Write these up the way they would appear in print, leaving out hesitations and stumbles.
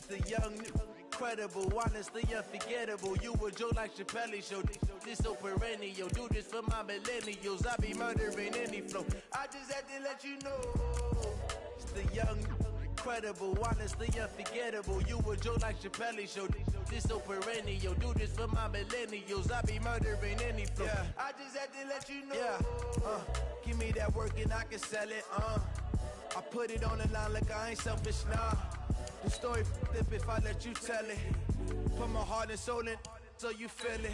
The young, incredible, honestly unforgettable. You a joke like Chappelle Show. This so perennial. Do this for my millennials. I be murdering any flow. I just had to let you know. It's the young, incredible, honestly unforgettable. You a joke like Chappelle Show. This so perennial. Do this for my millennials. I be murdering any flow. Yeah. I just had to let you know. Yeah. Give me that work and I can sell it. I put it on the line like I ain't selfish, nah. The story flip if I let you tell it. Put my heart and soul in so you feel it.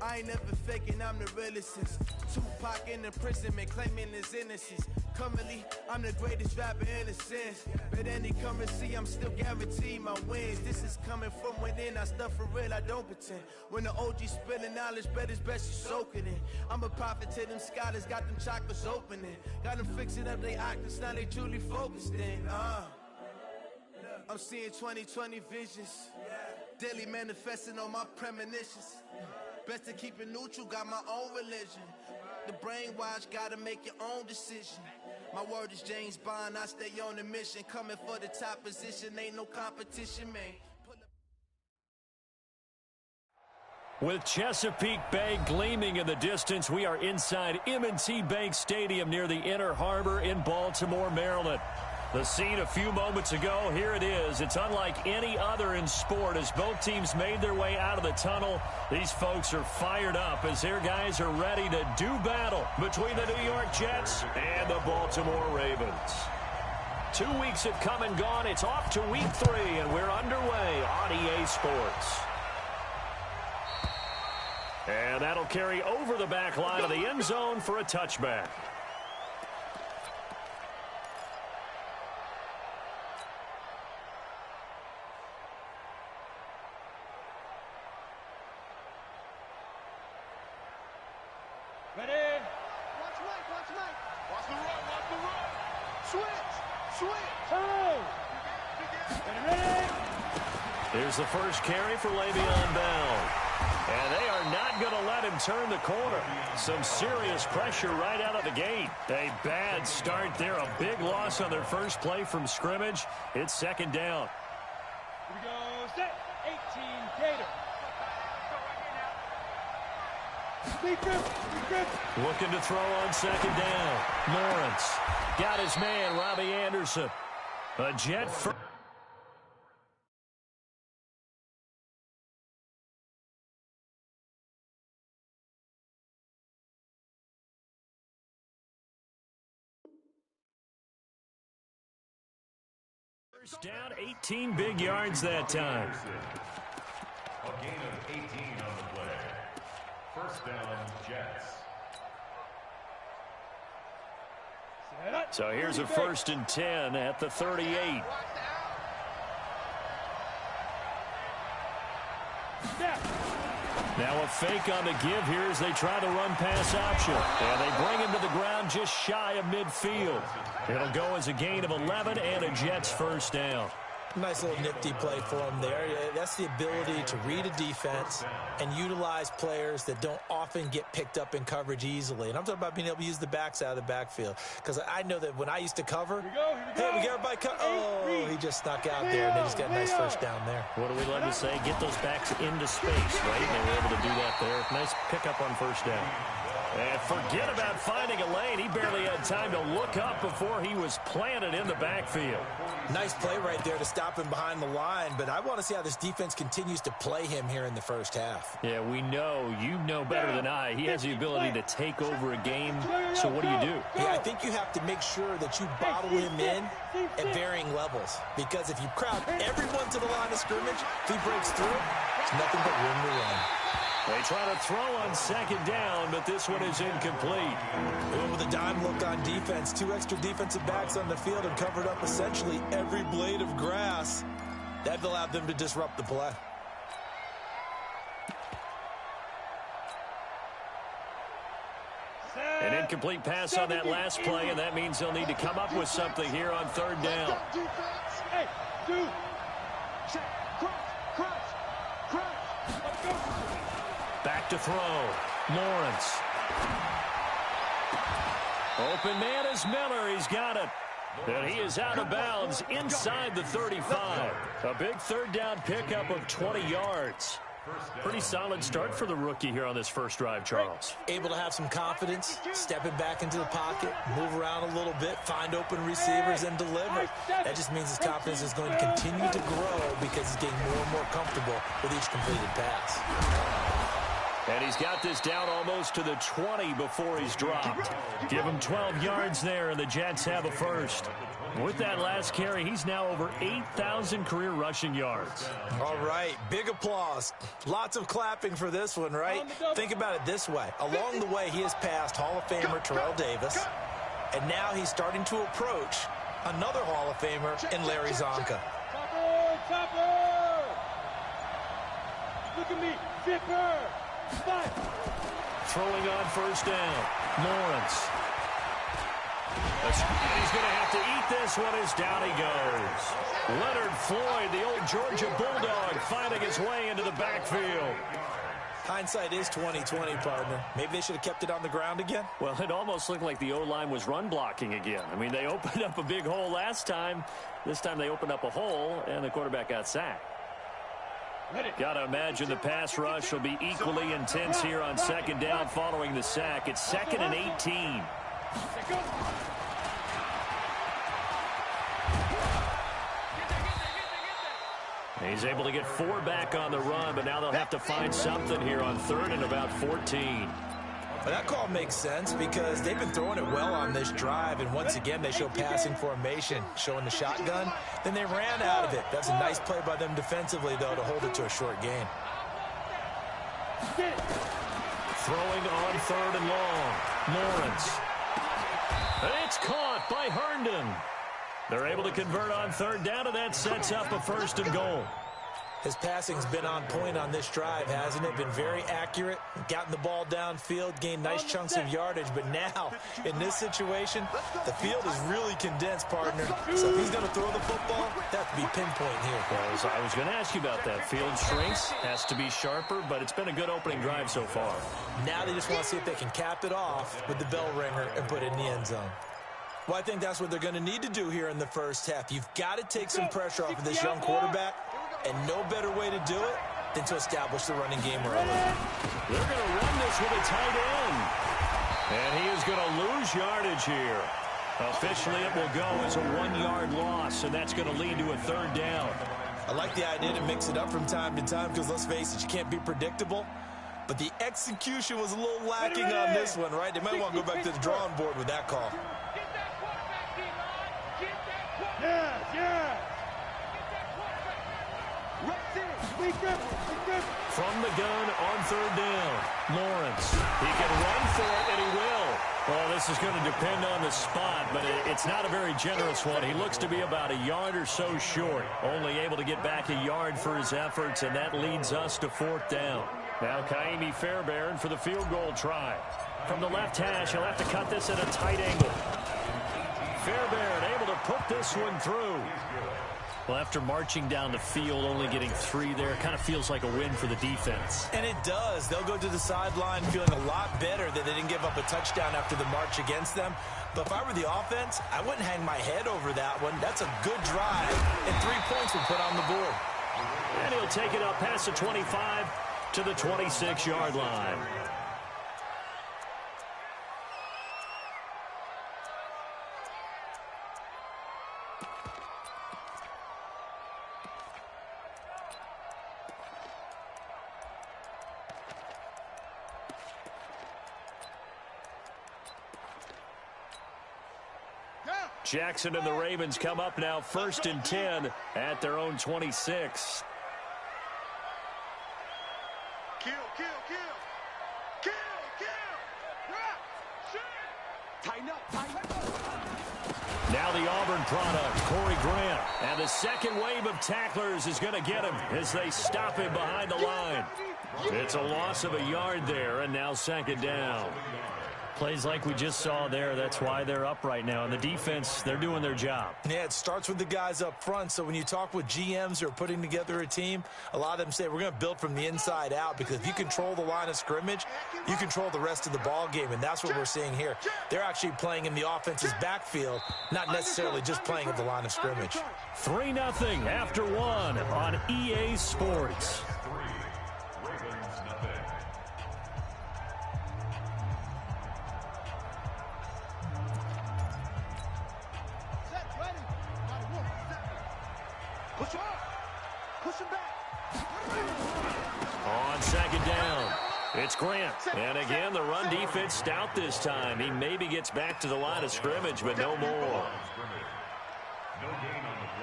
I ain't never faking, I'm the realest since Tupac in imprisonment, claiming his innocence. Currently, I'm the greatest rapper in a sense. But any currency, I'm still guaranteed my wins. This is coming from within, I stuff for real, I don't pretend. When the OG spilling knowledge, bet it's best you soak it in. I'm a prophet to them scholars, got them chakras opening. Got them fixing up they octaves, now they truly focused in. I'm seeing 2020 visions. Daily manifesting on my premonitions. Best to keep it neutral, got my own religion. The brainwash, gotta make your own decision. My word is James Bond, I stay on the mission. Coming for the top position, ain't no competition, man. With Chesapeake Bay gleaming in the distance, we are inside M&T Bank Stadium near the Inner Harbor in Baltimore, Maryland. The scene a few moments ago, here it is. It's unlike any other in sport as both teams made their way out of the tunnel. These folks are fired up as their guys are ready to do battle between the New York Jets and the Baltimore Ravens. 2 weeks have come and gone. It's off to week 3, and we're underway on EA Sports. And that'll carry over the back line of the end zone for a touchback. Ready? Watch Mike, watch Mike. Watch the run, watch the run. Switch. Ready? Here's the first carry for Le'Veon Bell. And they are not going to let him turn the corner. Some serious pressure right out of the gate. A bad start there. A big loss on their first play from scrimmage. It's second down. Here we go. Set. 18 Gator. Looking to throw on second down. Lawrence got his man, Robbie Anderson. A Jet first. First down, 18 big yards that time. A gain of 18 on the play. First down, Jets. So here's a 1st and 10 at the 38. Now a fake on the give here as they try the run-pass option. And they bring him to the ground just shy of midfield. It'll go as a gain of 11 and a Jets first down. Nice little nifty play for him there. That's the ability to read a defense and utilize players that don't often get picked up in coverage easily. And I'm talking about being able to use the backs out of the backfield. Because I know that when I used to cover, hey, we got everybody cover. Oh, he just snuck out there, and they just got a nice first down there. What do we love to say? Get those backs into space, right? And they were able to do that there. Nice pickup on first down. And forget about finding a lane. He barely had time to look up before he was planted in the backfield. Nice play right there to stop him behind the line, but I want to see how this defense continues to play him here in the first half. Yeah, we know. You know better than I. He has the ability to take over a game, so what do you do? Yeah, I think you have to make sure that you bottle him in at varying levels, because if you crowd everyone to the line of scrimmage, if he breaks through, it's nothing but room to run. They try to throw on second down, but this one is incomplete. With a dime look on defense, 2 extra defensive backs on the field and covered up essentially every blade of grass. That allowed them to disrupt the play. An incomplete pass on that last play, and that means they'll need to come up with something here on third down. Hey, dude. Check. Cross. Let's go. Back to throw. Lawrence. Open man is Miller. He's got it. And he is out of bounds inside the 35. A big third down pickup of 20 yards. Pretty solid start for the rookie here on this first drive, Charles. Able to have some confidence, stepping back into the pocket, move around a little bit, find open receivers, and deliver. That just means his confidence is going to continue to grow because he's getting more and more comfortable with each completed pass. And he's got this down almost to the 20 before he's dropped. Give him 12 yards there, and the Jets have a first. With that last carry, he's now over 8,000 career rushing yards. All right, big applause. Lots of clapping for this one, right? Think about it this way. Along the way, he has passed Hall of Famer Terrell Davis, and now he's starting to approach another Hall of Famer in Larry Zonka. Chopper! Look at me, Zipper! Throwing on first down, Lawrence. He's going to have to eat this one as down he goes. Leonard Floyd, the old Georgia Bulldog, finding his way into the backfield. Hindsight is 20/20, partner. Maybe they should have kept it on the ground again. Well, it almost looked like the O-line was run blocking again. I mean, they opened up a big hole last time. This time they opened up a hole, and the quarterback got sacked. Got to imagine the pass rush will be equally intense here on second down following the sack. It's 2nd and 18. He's able to get 4 back on the run, but now they'll have to find something here on 3rd and about 14. Well, that call makes sense because they've been throwing it well on this drive, and once again they show passing formation, showing the shotgun. Then they ran out of it. That's a nice play by them defensively, though, to hold it to a short gain. Throwing on 3rd and long. Lawrence. And it's caught by Herndon. They're able to convert on 3rd down, and that sets up a 1st and goal. His passing's been on point on this drive, hasn't it? Been very accurate, gotten the ball downfield, gained nice chunks of yardage. But now, in this situation, the field is really condensed, partner. So if he's going to throw the football, that has to be pinpoint here. Well, I was going to ask you about that. Field shrinks, has to be sharper, but it's been a good opening drive so far. Now they just want to see if they can cap it off with the bell ringer and put it in the end zone. Well, I think that's what they're going to need to do here in the first half. You've got to take some pressure off of this young quarterback, and no better way to do it than to establish the running game early. They're going to run this with a tight end. And he is going to lose yardage here. Officially, it will go as a 1-yard loss, and that's going to lead to a 3rd down. I like the idea to mix it up from time to time because, let's face it, you can't be predictable. But the execution was a little lacking on this one, right? They might want to go back to the drawing board with that call. From the gun on 3rd down, Lawrence. He can run for it, and he will. Well, this is going to depend on the spot, but it's not a very generous one. He looks to be about a yard or so short, only able to get back a yard for his efforts, and that leads us to 4th down. Now Kaimi Fairbairn for the field goal try. From the left hash, he'll have to cut this at a tight angle. Fairbairn able to put this one through. Well, after marching down the field, only getting 3 there, it kind of feels like a win for the defense. And it does. They'll go to the sideline feeling a lot better that they didn't give up a touchdown after the march against them. But if I were the offense, I wouldn't hang my head over that one. That's a good drive, and 3 points were put on the board. And he'll take it up past the 25 to the 26-yard line. Jackson and the Ravens come up now 1st and 10 at their own 26. Kill. Tighten up. Now the Auburn product, Corey Grant. And the second wave of tacklers is going to get him as they stop him behind the line. It's a loss of a yard there, and now 2nd down. Plays like we just saw there, that's why they're up right now. And the defense, they're doing their job. Yeah, it starts with the guys up front. So when you talk with GMs who are putting together a team, a lot of them say we're going to build from the inside out, because if you control the line of scrimmage, you control the rest of the ball game, and that's what we're seeing here. They're actually playing in the offense's backfield, not necessarily just playing at the line of scrimmage. 3-0 after 1 on EA Sports. On second down, it's Grant. And again, the run defense stout this time. He maybe gets back to the line of scrimmage, but no more.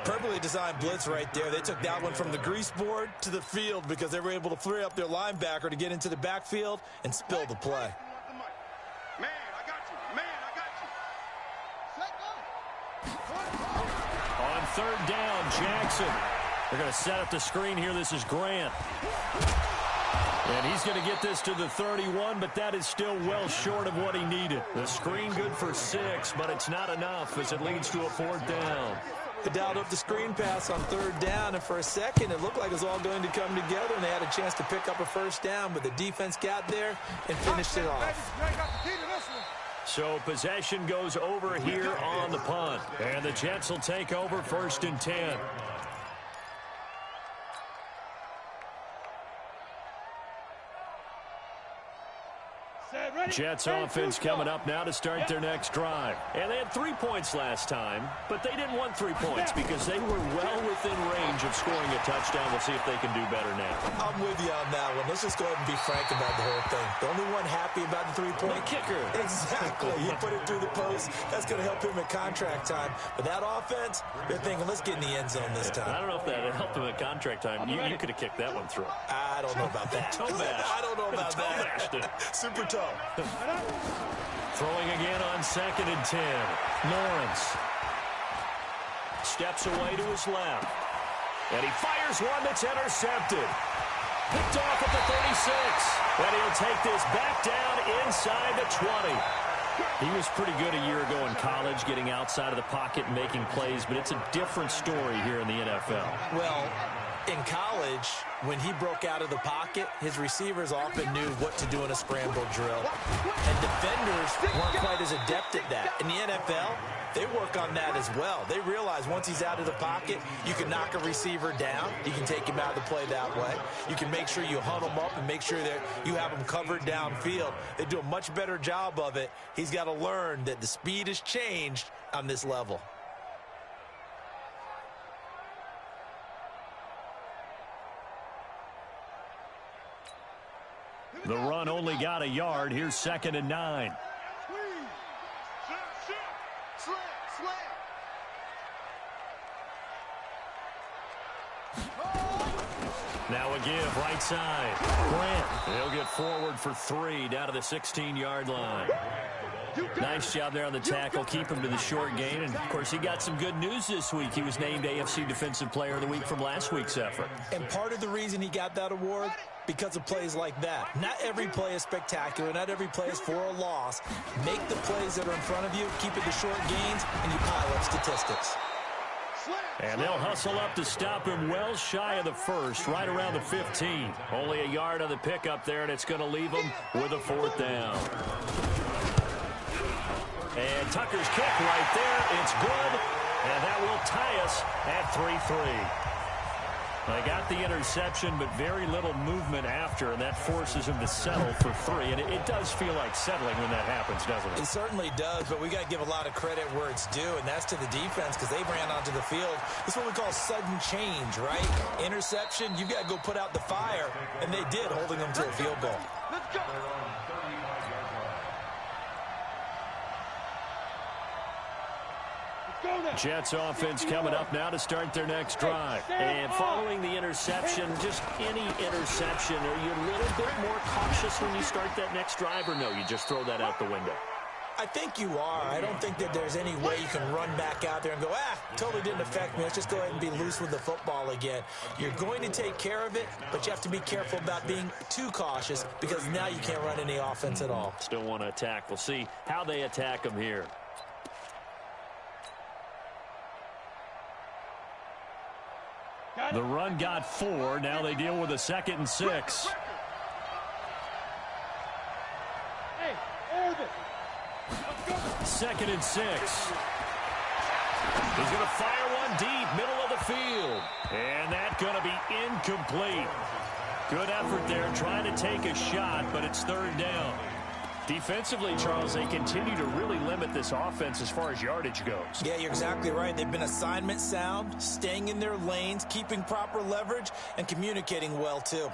Perfectly designed blitz right there. They took that one from the grease board to the field because they were able to free up their linebacker to get into the backfield and spill the play. Man, I got you. Man, I got you. On third down, Jackson. They're going to set up the screen here. This is Grant. And he's going to get this to the 31, but that is still well short of what he needed. The screen good for 6, but it's not enough as it leads to a 4th down. They dialed up the screen pass on third down, and for a second, it looked like it was all going to come together, and they had a chance to pick up a first down, but the defense got there and finished it off. So possession goes over here on the punt, and the Jets will take over 1st and 10. Jets offense coming up now to start their next drive. And they had 3 points last time, but they didn't want 3 points because they were well within range of scoring a touchdown. We'll see if they can do better now. I'm with you on that one. Let's just go ahead and be frank about the whole thing. The only one happy about the 3-point kicker. Exactly. You put it through the post. That's going to help him at contract time. But that offense, they're thinking, let's get in the end zone this time. I don't know if that helped him at contract time. You could have kicked that one through. I don't know about that. I don't know about that. Super toe. Throwing again on 2nd and 10. Lawrence steps away to his left. And he fires one that's intercepted. Picked off at the 36. And he'll take this back down inside the 20. He was pretty good a year ago in college, getting outside of the pocket and making plays, but it's a different story here in the NFL. Well, in college, when he broke out of the pocket, his receivers often knew what to do in a scramble drill. And defenders weren't quite as adept at that. In the NFL, they work on that as well. They realize once he's out of the pocket, you can knock a receiver down. You can take him out of the play that way. You can make sure you hunt him up and make sure that you have him covered downfield. They do a much better job of it. He's got to learn that the speed has changed on this level. The run only got a yard. Here's 2nd and 9. Now a give, right side. Grant. He'll get forward for 3 down to the 16-yard line. Nice job there on the tackle. Keep him to the short gain. And, of course, he got some good news this week. He was named AFC Defensive Player of the Week from last week's effort. And part of the reason he got that award, because of plays like that. Not every play is spectacular. Not every play is for a loss. Make the plays that are in front of you, keep it to short gains, and you pile up statistics. And they'll hustle up to stop him well shy of the 1st, right around the 15. Only a yard on the pickup there, and it's going to leave him with a 4th down. And Tucker's kick right there. It's good, and that will tie us at 3-3. They got the interception, but very little movement after, and that forces him to settle for 3. And it does feel like settling when that happens, doesn't it? It certainly does, but we got to give a lot of credit where it's due, and that's to the defense because they ran onto the field. This is what we call sudden change, right? Interception, you've got to go put out the fire, and they did, holding them to a field goal. Let's go. Jets offense coming up now to start their next drive. And following the interception, just any interception, are you a little bit more cautious when you start that next drive, or no, you just throw that out the window? I think you are. I don't think that there's any way you can run back out there and go, totally didn't affect me. Let's just go ahead and be loose with the football again. You're going to take care of it, but you have to be careful about being too cautious because now you can't run any offense at all. Still want to attack. We'll see how they attack them here. The run got 4. Now they deal with a 2nd and 6. Hey, hold it. 2nd and 6. He's going to fire one deep, middle of the field. And that's going to be incomplete. Good effort there, trying to take a shot, but it's 3rd down. Defensively, Charles, they continue to really limit this offense as far as yardage goes. Yeah, you're exactly right. They've been assignment sound, staying in their lanes, keeping proper leverage, and communicating well, too.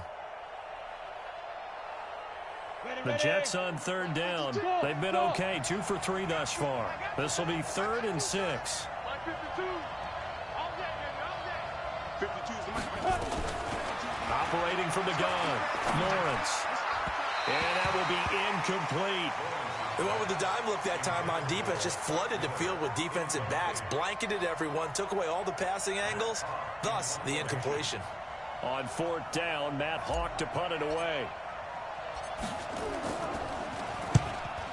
The Jets on 3rd down. They've been okay, 2 for 3 thus far. This will be 3rd and 6. Operating from the gun, Lawrence. And that will be incomplete. They went with the dive look that time on defense, just flooded the field with defensive backs, blanketed everyone, took away all the passing angles, thus the incompletion. On 4th down, Matt Hawk to punt it away.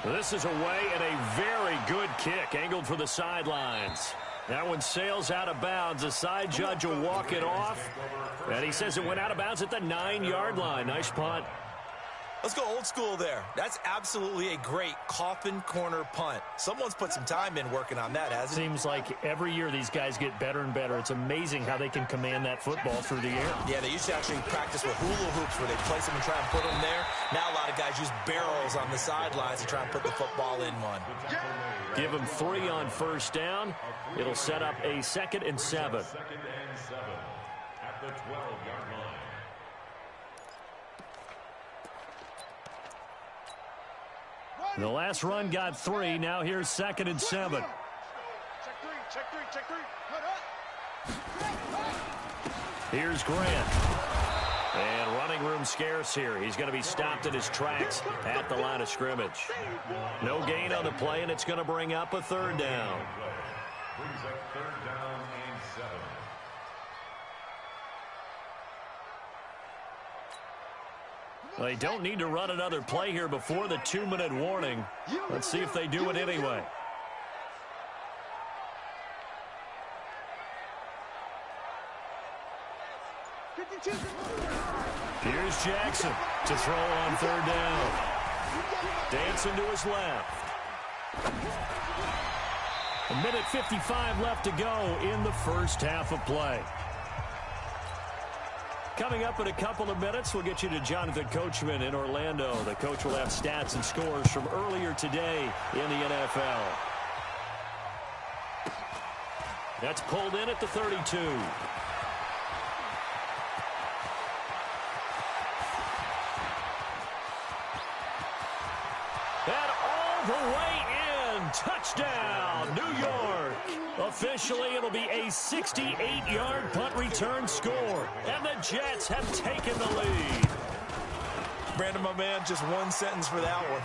This is away and a very good kick, angled for the sidelines. That one sails out of bounds. The side judge will walk it off, and he says it went out of bounds at the 9-yard line. Nice punt. Let's go old school there. That's absolutely a great coffin corner punt. Someone's put some time in working on that, hasn't it? Seems like every year these guys get better and better. It's amazing how they can command that football through the air. Yeah, they used to actually practice with hula hoops where they place them and try and put them there. Now a lot of guys use barrels on the sidelines to try and put the football in one. Give them 3 on 1st down. It'll set up a 2nd and 7. 2nd and 7 at the 12-yard line. The last run got 3. Now here's 2nd and 7. Check three. Here's Grant. And running room scarce here. He's going to be stopped in his tracks at the line of scrimmage. No gain on the play, and it's going to bring up a 3rd down. Brings up 3rd down and 7. They don't need to run another play here before the 2-minute warning. Let's see if they do it anyway. Here's Jackson to throw on 3rd down. Dancing to his left. 1:55 left to go in the first half of play. Coming up in a couple of minutes, we'll get you to Jonathan Coachman in Orlando. The coach will have stats and scores from earlier today in the NFL. That's pulled in at the 32. And all the way in. Touchdown, New York. Officially, it'll be a 68-yard punt return score. And the Jets have taken the lead. Brandon, my man, just one sentence for that one.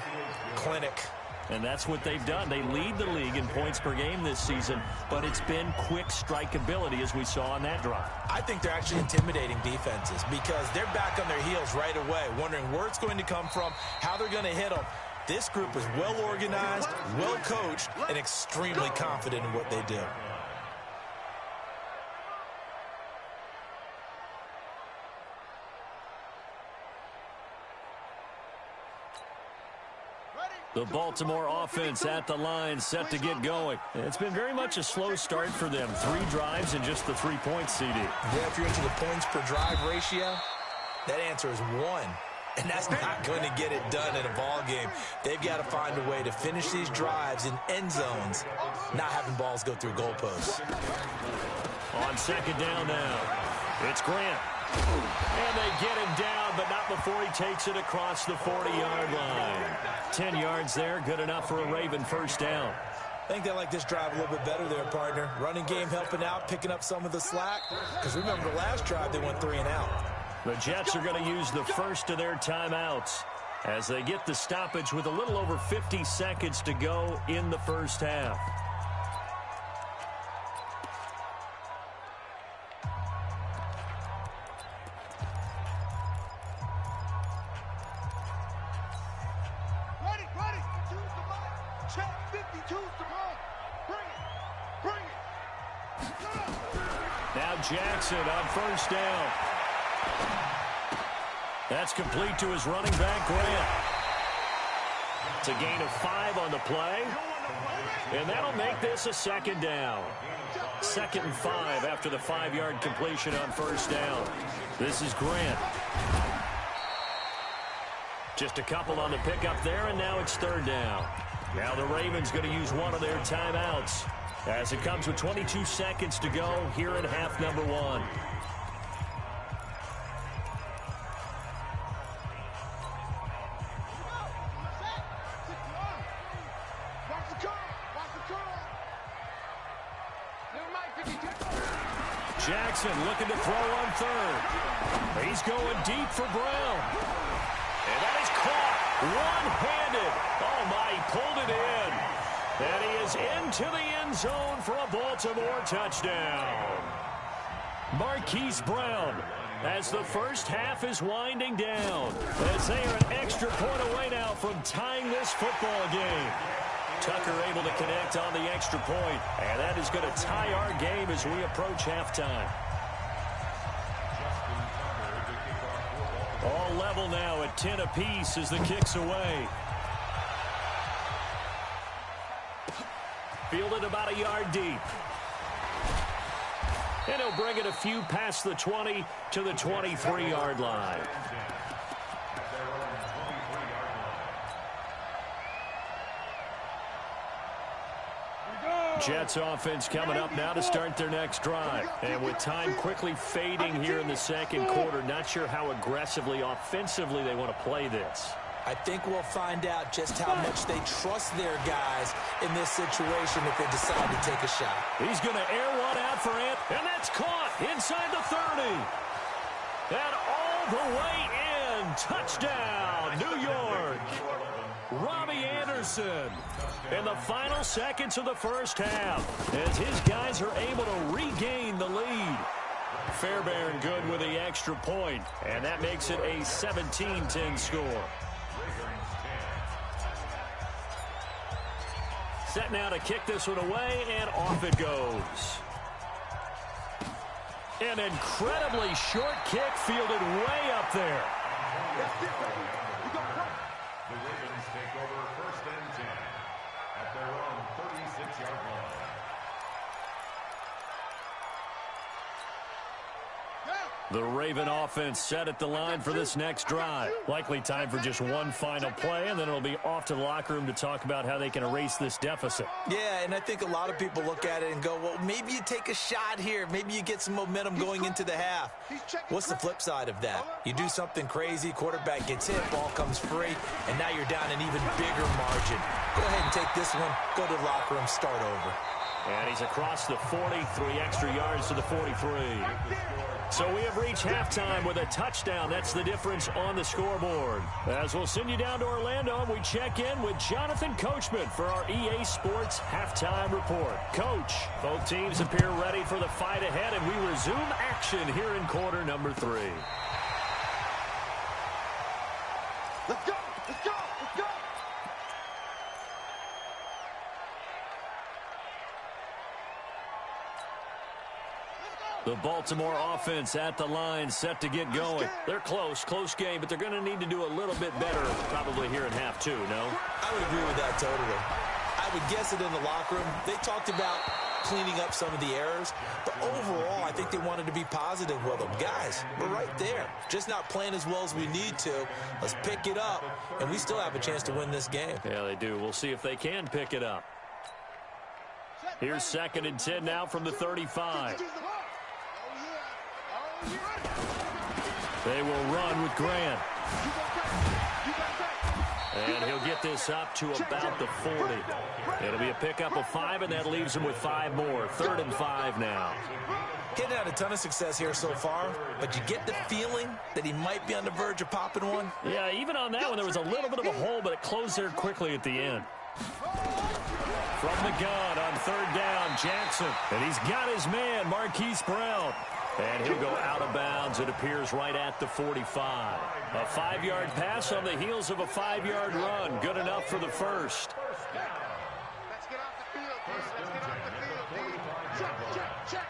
Clinic. And that's what they've done. They lead the league in points per game this season, but it's been quick strikeability as we saw on that drive. I think they're actually intimidating defenses because they're back on their heels right away, wondering where it's going to come from, how they're going to hit them. This group is well organized, well coached, and extremely confident in what they do. The Baltimore offense at the line, set to get going. It's been very much a slow start for them. 3 drives and just the 3 points, CD. Yeah, if you're into the points per drive ratio, that answer is 1. And that's not going to get it done in a ball game. They've got to find a way to finish these drives in end zones, not having balls go through goalposts. On 2nd down now, it's Grant. And they get him down, but not before he takes it across the 40-yard line. 10 yards there, good enough for a Raven first down. I think they like this drive a little bit better there, partner. Running game helping out, picking up some of the slack. Because remember, the last drive they went 3 and out. The Jets are going to use the first of their timeouts. as they get the stoppage with a little over 50 seconds to go in the first half. Ready. Choose the mark. Check 50. Choose the mark. Bring it. Now Jackson on first down. That's complete to his running back, Grant. It's a gain of 5 on the play. And that'll make this a second down. 2nd and 5 after the 5-yard completion on first down. This is Grant. Just a couple on the pickup there, and now it's 3rd down. Now the Ravens going to use one of their timeouts as it comes with 22 seconds to go here in half number 1. Jackson looking to throw on 3rd. He's going deep for Brown. And that is caught one-handed. Oh, my, he pulled it in. And he is into the end zone for a Baltimore touchdown. Marquise Brown, as the first half is winding down, as they are an extra point away now from tying this football game. Tucker able to connect on the extra point, and that is going to tie our game as we approach halftime. All level now at 10 apiece as the kick's away. Fielded about a yard deep. And he'll bring it a few past the 20 to the 23-yard line. Jets offense coming up now to start their next drive. And with time quickly fading here in the second quarter, not sure how aggressively, offensively they want to play this. I think we'll find out just how much they trust their guys in this situation if they decide to take a shot. He's going to air one out for Ant, and that's caught inside the 30. And all the way in. Touchdown, New York. Robbie Anderson in the final seconds of the first half as his guys are able to regain the lead. Fairbairn good with the extra point, and that makes it a 17-10 score. Set now to kick this one away, and off it goes. An incredibly short kick fielded way up there. The Ravens take over 1st and 10 at their own 36-yard line. The Raven offense set at the line for this next drive. Likely time for just one final play, and then it'll be off to the locker room to talk about how they can erase this deficit. Yeah, and I think a lot of people look at it and go, well, maybe you take a shot here. Maybe you get some momentum going into the half. What's the flip side of that? You do something crazy, quarterback gets hit, ball comes free, and now you're down an even bigger margin. Go ahead and take this one, go to the locker room, start over. And he's across the 40, 3 extra yards to the 43. So we have reached halftime with a touchdown. That's the difference on the scoreboard. As we'll send you down to Orlando, we check in with Jonathan Coachman for our EA Sports Halftime Report. Coach, both teams appear ready for the fight ahead, and we resume action here in quarter number 3. Let's go! Let's go! Let's go! The Baltimore offense at the line, set to get going. They're close game, but they're going to need to do a little bit better probably here in half 2, no? I would agree with that totally. I would guess it in the locker room. They talked about cleaning up some of the errors, but overall, I think they wanted to be positive with them. Guys, we're right there. Just not playing as well as we need to. Let's pick it up, and we still have a chance to win this game. Yeah, they do. We'll see if they can pick it up. Here's 2nd and 10 now from the 35. They will run with Grant. And he'll get this up to about the 40. It'll be a pickup of 5, and that leaves him with 5 more. 3rd and 5 now. Hitting had a ton of success here so far, but you get the feeling that he might be on the verge of popping one. Yeah, even on that one, there was a little bit of a hole, but it closed there quickly at the end. From the gun on 3rd down, Jackson. And he's got his man, Marquise Brown. And he'll go out of bounds, it appears, right at the 45. A 5-yard pass on the heels of a 5-yard run. Good enough for the first. Let's get off the field, D. Let's get off the field, D. Check.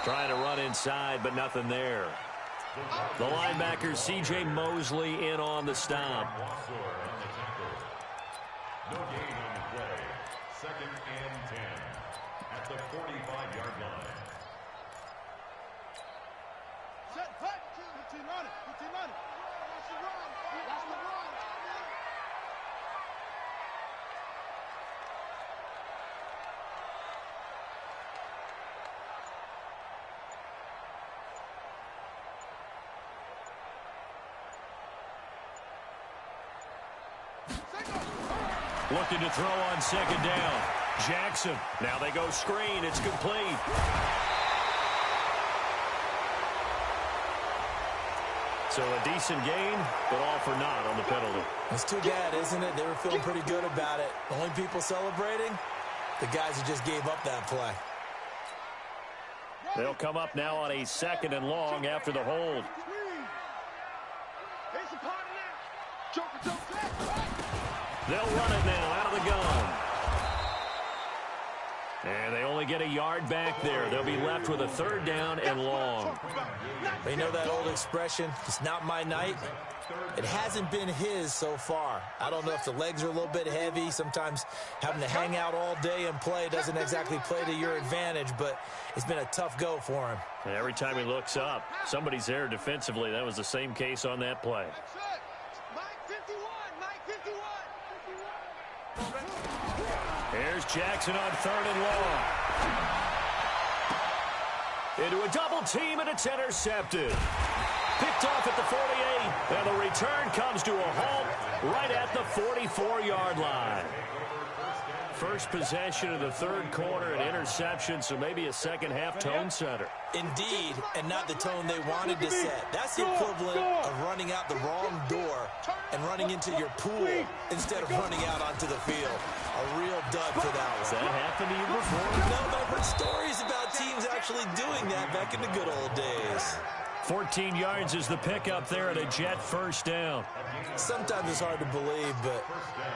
Trying to run inside, but nothing there. The linebacker, C.J. Mosley, in on the stop. No gain on the play. 2nd and 10 at the 45-yard line. Set, cut. Good team on it. Watch the run. Looking to throw on 2nd down. Jackson. Now they go screen. It's complete. So a decent gain, but all for naught on the penalty. It's too bad, isn't it? They were feeling pretty good about it. The only people celebrating, the guys who just gave up that play. They'll come up now on a 2nd and long after the hold. They'll run it now out of the gun. And they only get a yard back there. They'll be left with a 3rd down and long. You know that old expression, it's not my night? It hasn't been his so far. I don't know if the legs are a little bit heavy. Sometimes having to hang out all day and play doesn't exactly play to your advantage, but it's been a tough go for him. And every time he looks up, somebody's there defensively. That was the same case on that play. Here's Jackson on 3rd and long. Into a double team, and it's intercepted. Picked off at the 48, and the return comes to a halt right at the 44-yard line. First possession of the 3rd quarter, an interception, so maybe a second-half tone setter. Indeed, and not the tone they wanted to set. That's the equivalent of running out the wrong door and running into your pool instead of running out onto the field. A real dud for that one. Has that happened to you before? No, but I've heard stories about teams actually doing that back in the good old days. 14 yards is the pickup there at a Jet 1st down. Sometimes it's hard to believe, but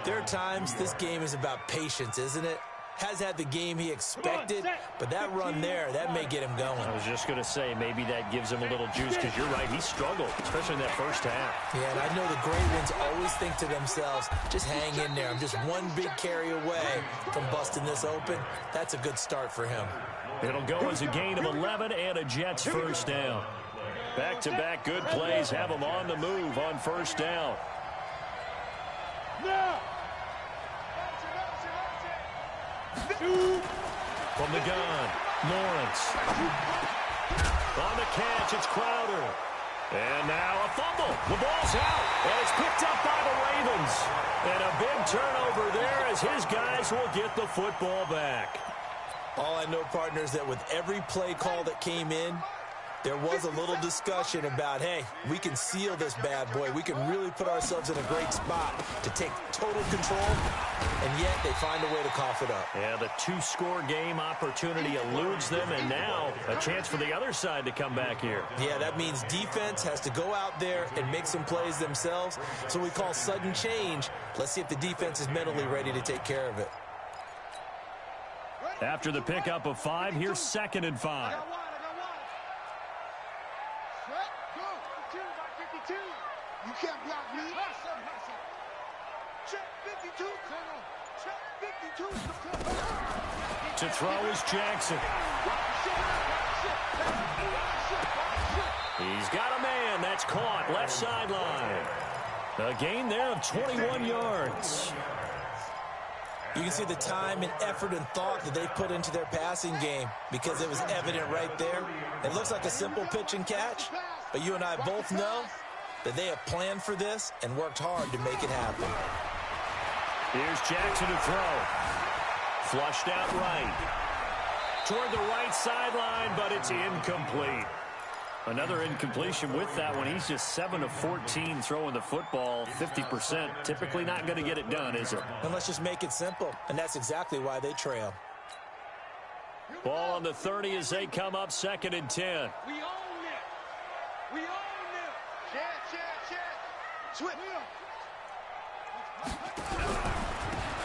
there are times this game is about patience, isn't it? Has had the game he expected, but that run there, that may get him going. I was just going to say, maybe that gives him a little juice, because you're right, he struggled, especially in that first half. Yeah, and I know the great ones always think to themselves, just hang in there. I'm just one big carry away from busting this open. That's a good start for him. It'll go as a gain of 11 and a Jets 1st down. Back-to-back good plays have them on the move on 1st down. From the gun, Lawrence. On the catch, it's Crowder. And now a fumble. The ball's out, and it's picked up by the Ravens. And a big turnover there as his guys will get the football back. All I know, partners, that with every play call that came in, there was a little discussion about, hey, we can seal this bad boy. We can really put ourselves in a great spot to take total control, and yet they find a way to cough it up. Yeah, the 2-score game opportunity eludes them, and now a chance for the other side to come back here. Yeah, that means defense has to go out there and make some plays themselves. So we call sudden change. Let's see if the defense is mentally ready to take care of it. After the pickup of 5, here's 2nd and 5. You can't block me. Check 52. Check 52. To throw is Jackson. He's got a man. That's caught. Left sideline. A gain there of 21 yards. You can see the time and effort and thought that they put into their passing game because it was evident right there. It looks like a simple pitch and catch, but you and I both know that they have planned for this and worked hard to make it happen. Here's Jackson to throw. Flushed out right. Toward the right sideline, but it's incomplete. Another incompletion with that one. He's just 7 of 14 throwing the football, 50%. Typically not going to get it done, is it? And let's just make it simple, and that's exactly why they trail. Ball on the 30 as they come up 2nd and 10. We own it. We own it. Check. Switch.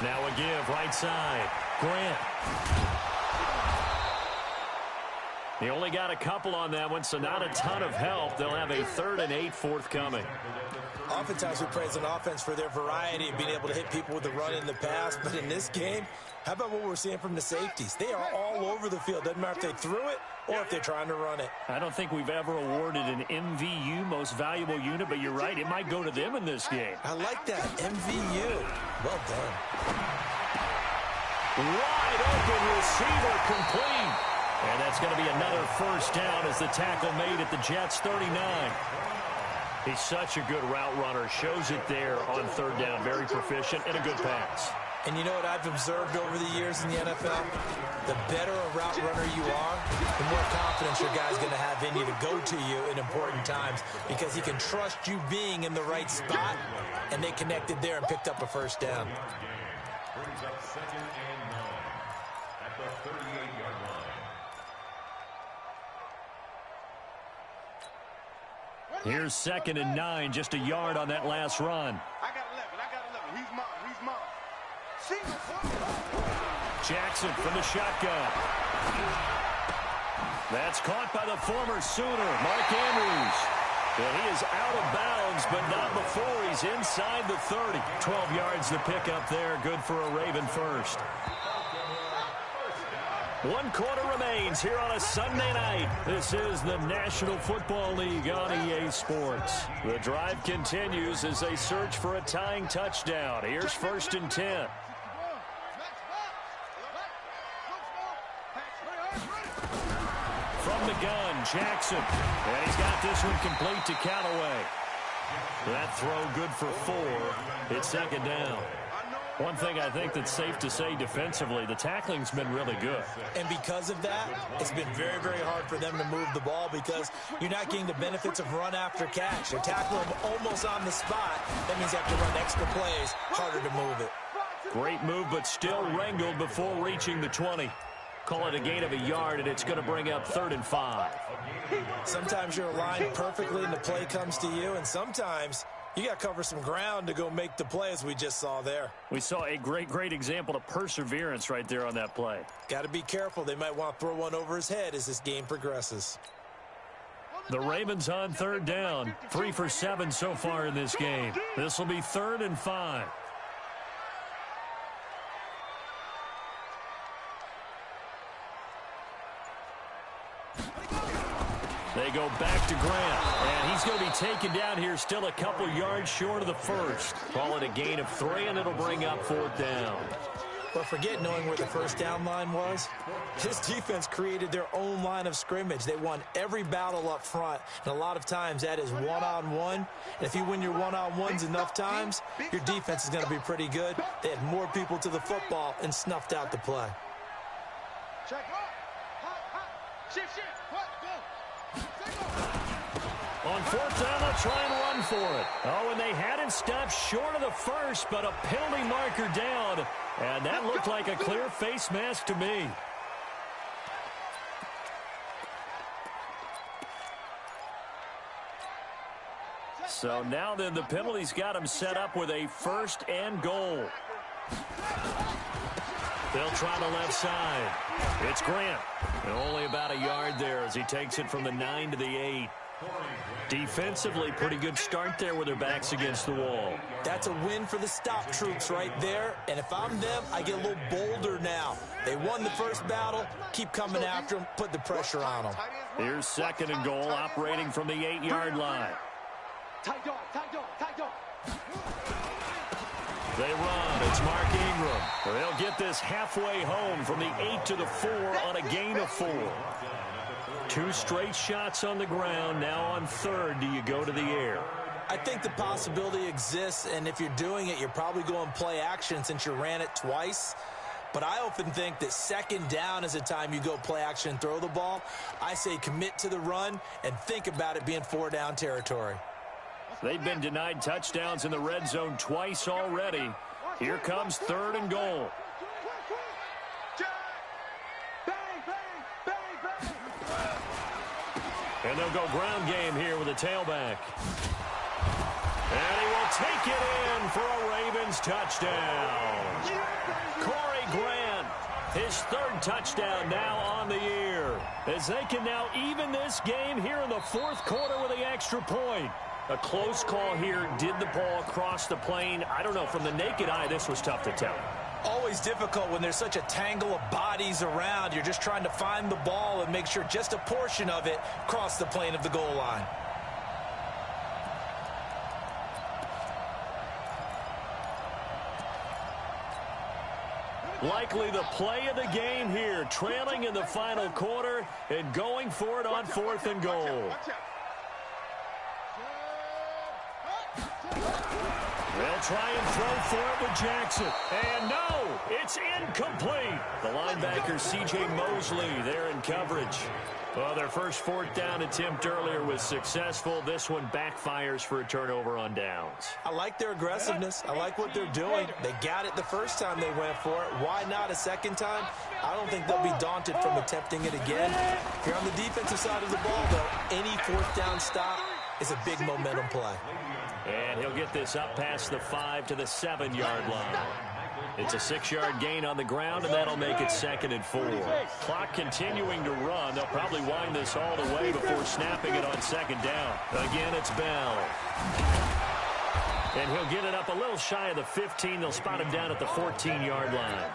Now a give, right side. Grant. He only got a couple on that one, so not a ton of help. They'll have a 3rd and 8 forthcoming. Oftentimes we praise an offense for their variety of being able to hit people with the run in the pass, but in this game, how about what we're seeing from the safeties? They are all over the field. Doesn't matter if they threw it or if they're trying to run it. I don't think we've ever awarded an MVU, most valuable unit, but you're right, it might go to them in this game. I like that, MVU. Well done. Wide open receiver complete. And that's going to be another first down as the tackle made at the Jets' 39. He's such a good route runner. Shows it there on 3rd down. Very proficient and a good pass. And you know what I've observed over the years in the NFL? The better a route runner you are, the more confidence your guy's going to have in you to go to you in important times because he can trust you being in the right spot, and they connected there and picked up a first down. Brings up 2nd and 9 at the 38-yard line. Here's 2nd and 9, just a yard on that last run. I got 11. He's mine. Jackson from the shotgun. That's caught by the former Sooner, Mark Andrews. And he is out of bounds, but not before he's inside the 30. 12 yards to pick up there. Good for a Raven first. 1 quarter remains here on a Sunday night. This is the National Football League on EA Sports. The drive continues as they search for a tying touchdown. Here's 1st and 10. From the gun, Jackson. And he's got this one complete to Callaway. That throw good for 4. It's 2nd down. One thing I think that's safe to say defensively, the tackling's been really good. And because of that, it's been very, very hard for them to move the ball because you're not getting the benefits of run after catch. You're tackling them almost on the spot. That means you have to run extra plays, harder to move it. Great move, but still wrangled before reaching the 20. Call it a gain of a yard, and it's going to bring up 3rd and 5. Sometimes you're aligned perfectly and the play comes to you, and sometimes you got to cover some ground to go make the play, as we just saw there. We saw a great example of perseverance right there on that play. Got to be careful. They might want to throw one over his head as this game progresses. The Ravens on 3rd down. 3 for 7 so far in this game. This will be 3rd and 5. They go back to Grant, and he's going to be taken down here still a couple yards short of the first. Call it a gain of 3, and it'll bring up 4th down. But forget knowing where the first down line was. This defense created their own line of scrimmage. They won every battle up front, and a lot of times that is one-on-one. And if you win your one-on-ones enough times, your defense is going to be pretty good. They had more people to the football and snuffed out the play. Check. Shift. On 4th down, they'll try and run for it. Oh, and they had it stopped short of the first, but a penalty marker down. And that looked like a clear face mask to me. So now then, the penalty's got him set up with a 1st and goal. They'll try the left side. It's Grant. And only about a yard there as he takes it from the 9 to the 8. Defensively, pretty good start there with their backs against the wall. That's a win for the stop troops right there. And if I'm them, I get a little bolder now. They won the first battle. Keep coming after them. Put the pressure on them. Here's 2nd and goal, operating from the 8-yard line. Tight dog. They run. It's Mark Ingram. They'll get this halfway home from the 8 to the 4 on a gain of 4. 2 straight shots on the ground. Now on 3rd, do you go to the air? I think the possibility exists, and if you're doing it, you're probably going play action since you ran it twice. But I often think that second down is a time you go play action and throw the ball. I say commit to the run and think about it being 4-down territory. They've been denied touchdowns in the red zone twice already. Here comes 3rd and goal. And they'll go ground game here with a tailback. And he will take it in for a Ravens touchdown. Corey Grant, his 3rd touchdown now on the year, as they can now even this game here in the 4th quarter with the extra point. A close call here. Did the ball cross the plane? I don't know. From the naked eye, this was tough to tell. Always difficult when there's such a tangle of bodies around. You're just trying to find the ball and make sure just a portion of it crossed the plane of the goal line. Likely the play of the game here, trailing in the final quarter and going for it on 4th and goal. They'll try and throw for it with Jackson. And no, it's incomplete. The linebacker, C.J. Mosley, there in coverage. Well, their first 4th down attempt earlier was successful. This one backfires for a turnover on downs. I like their aggressiveness. I like what they're doing. They got it the first time they went for it. Why not a second time? I don't think they'll be daunted from attempting it again. If you're on the defensive side of the ball, though, any 4th down stop is a big momentum play. And he'll get this up past the 5 to the 7-yard line. It's a 6-yard gain on the ground, and that'll make it 2nd and 4. Clock continuing to run. They'll probably wind this all the way before snapping it on 2nd down. Again, it's Bell. And he'll get it up a little shy of the 15. They'll spot him down at the 14-yard line.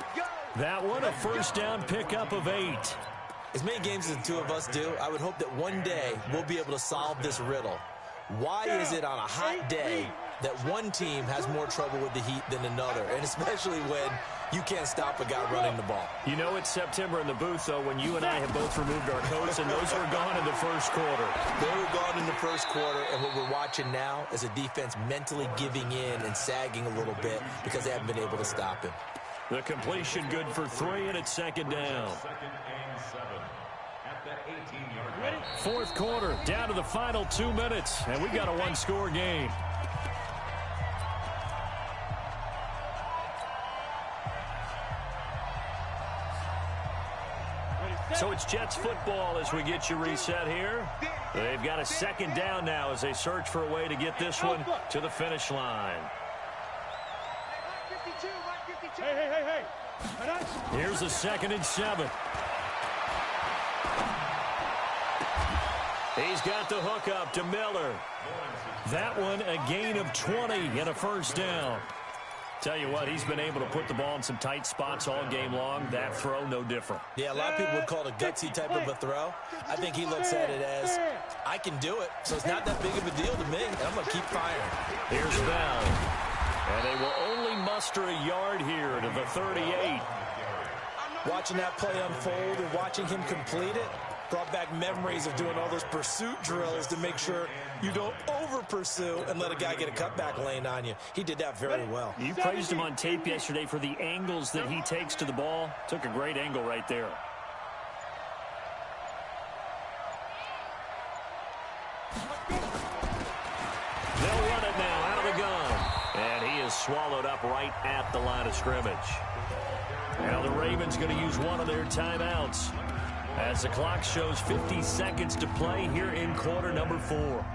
That one, a 1st down pickup of 8. As many games as the two of us do, I would hope that one day we'll be able to solve this riddle. Why is it on a hot day that one team has more trouble with the heat than another, and especially when you can't stop a guy running the ball? You know it's September in the booth, though, when you and I have both removed our coats, and those were gone in the first quarter. They were gone in the first quarter, and what we're watching now is a defense mentally giving in and sagging a little bit because they haven't been able to stop him. The completion good for 3, and it's 2nd down. 2nd and 7 at the 18-yard line. 4th quarter, down to the final 2 minutes, and we've got a 1-score game. So it's Jets football as we get you reset here. They've got a 2nd down now as they search for a way to get this one to the finish line. Hey. Here's a 2nd and 7. He's got the hook up to Miller. That one a gain of 20 and a 1st down. Tell you what, he's been able to put the ball in some tight spots all game long. That throw, no different. Yeah, a lot of people would call it a gutsy type of a throw. I think he looks at it as, I can do it, so it's not that big of a deal to me, and I'm going to keep firing. Here's Bell. And they will only muster a yard here to the 38. Watching that play unfold and watching him complete it brought back memories of doing all those pursuit drills to make sure you don't over-pursue and let a guy get a cutback lane on you. He did that very well. You praised him on tape yesterday for the angles that he takes to the ball. Took a great angle right there. They'll run it now out of the gun. And he is swallowed up right at the line of scrimmage. Now the Ravens going to use one of their timeouts as the clock shows 50 seconds to play here in quarter number 4. Let's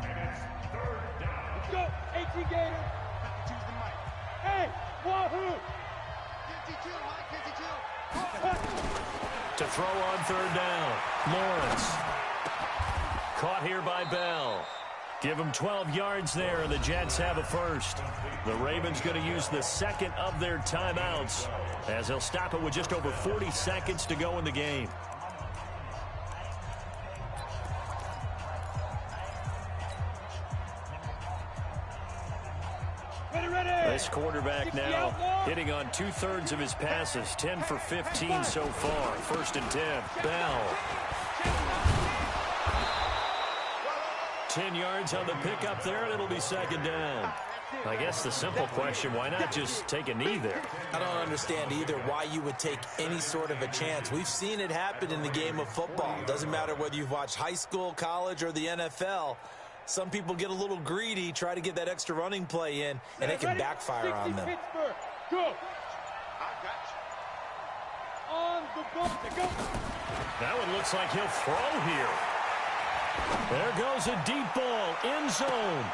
go, 18 Gator. Hey, wahoo! 52, Mike, 52. To throw on 3rd down, Lawrence. Caught here by Bell. Give him 12 yards there, and the Jets have a 1st. The Ravens going to use the 2nd of their timeouts as they'll stop it with just over 40 seconds to go in the game. This quarterback now hitting on 2/3 of his passes, 10 for 15 so far. 1st and 10. Bell. 10 yards on the pickup there, and it'll be second down. I guess the simple question, why not just take a knee there? I don't understand either why you would take any sort of a chance. We've seen it happen in the game of football. Doesn't matter whether you've watched high school, college, or the NFL. Some people get a little greedy, try to get that extra running play in, and it can backfire on them. Go. I got you. On the go. That one looks like he'll throw here. There goes a deep ball, end zone.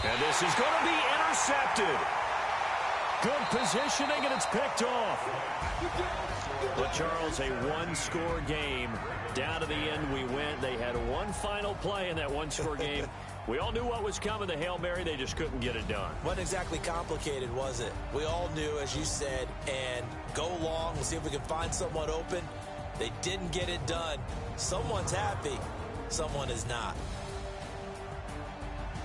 And this is going to be intercepted. Good positioning, and it's picked off. But, Charles, a one-score game. Down to the end we went. They had one final play in that one-score game. We all knew what was coming, the Hail Mary. They just couldn't get it done. Wasn't exactly complicated, was it? We all knew, as you said, and go long. We'll see if we can find someone open. They didn't get it done. Someone's happy. Someone is not.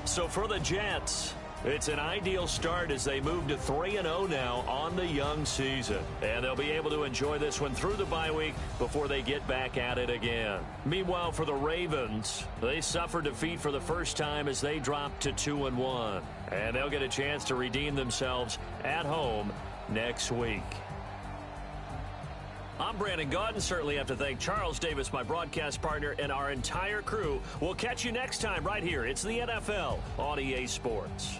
So for the Jets, it's an ideal start as they move to 3-0 now on the young season. And they'll be able to enjoy this one through the bye week before they get back at it again. Meanwhile, for the Ravens, they suffered defeat for the first time as they dropped to 2-1. And they'll get a chance to redeem themselves at home next week. I'm Brandon Gaudin. Certainly have to thank Charles Davis, my broadcast partner, and our entire crew. We'll catch you next time right here. It's the NFL on EA Sports.